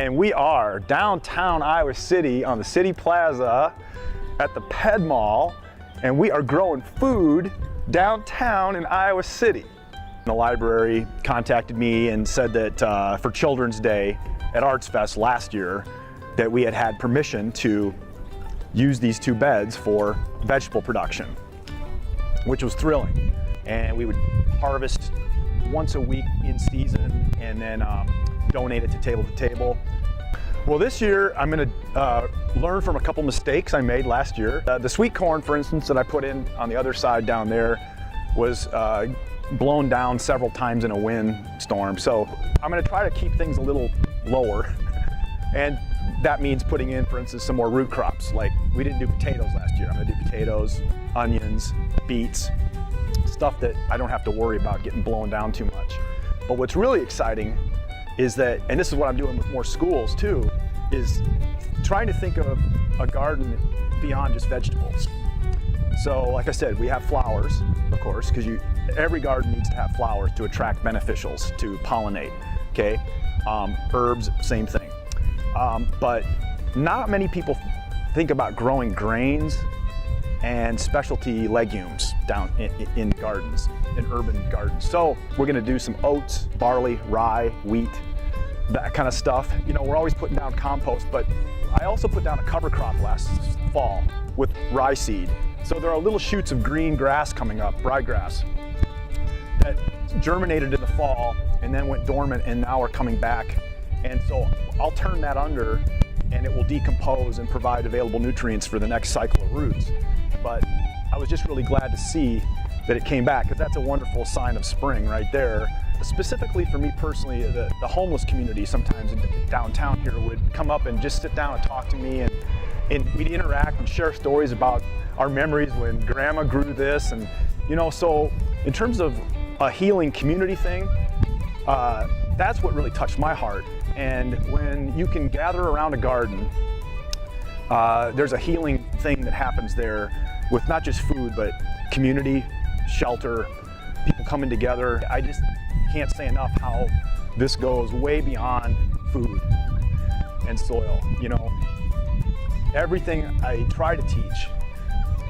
And we are downtown Iowa City on the City Plaza at the Ped Mall, and we are growing food downtown in Iowa City. The library contacted me and said that for Children's Day at Arts Fest last year, that we had permission to use these 2 beds for vegetable production, which was thrilling. And we would harvest once a week in season and then donate it to Table to Table. Well, this year I'm going to learn from a couple mistakes I made last year. The sweet corn, for instance, that I put in on the other side down there was blown down several times in a windstorm. So I'm going to try to keep things a little lower. And that means putting in, for instance, some more root crops. Like we didn't do potatoes last year. I'm going to do potatoes, onions, beets, stuff that I don't have to worry about getting blown down too much. But what's really exciting is that, and this is what I'm doing with more schools too, is trying to think of a garden beyond just vegetables. So like I said, we have flowers, of course, because every garden needs to have flowers to attract beneficials, to pollinate, okay? Herbs, same thing. But not many people think about growing grains and specialty legumes down in gardens, in urban gardens. So we're gonna do some oats, barley, rye, wheat, that kind of stuff. You know, we're always putting down compost, but I also put down a cover crop last fall with rye seed. So there are little shoots of green grass coming up, ryegrass, that germinated in the fall and then went dormant and now are coming back. And so I'll turn that under and it will decompose and provide available nutrients for the next cycle of roots. But I was just really glad to see that it came back, because that's a wonderful sign of spring right there. Specifically for me personally, the homeless community sometimes in downtown here would come up and just sit down and talk to me, and we'd interact and share stories about our memories when grandma grew this. And you know, so in terms of a healing community thing, that's what really touched my heart. And when you can gather around a garden, there's a healing thing that happens there with not just food, but community, shelter, people coming together. I just can't say enough how this goes way beyond food and soil. You know, everything I try to teach,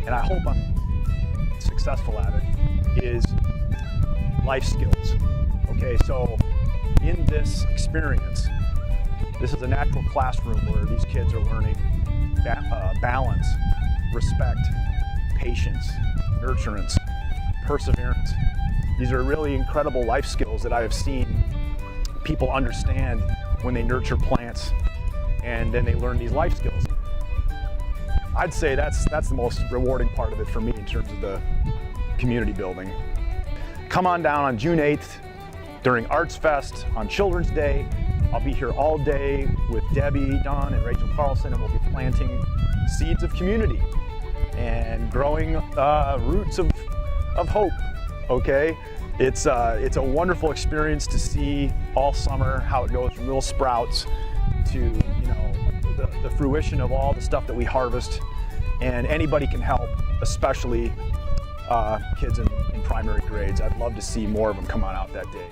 and I hope I'm successful at it, is life skills. Okay, so in this experience, this is a natural classroom where these kids are learning balance, respect, patience, nurturance, perseverance. These are really incredible life skills that I have seen people understand when they nurture plants, and then they learn these life skills. I'd say that's the most rewarding part of it for me in terms of the community building. Come on down on June 8th during Arts Fest on Children's Day. I'll be here all day with Debbie, Dunn, and Rachael Carlson, and we'll be planting seeds of community and growing roots of hope, okay? It's a wonderful experience to see all summer how it goes from little sprouts to, you know, the fruition of all the stuff that we harvest. And anybody can help, especially kids in primary grades. I'd love to see more of them come on out that day.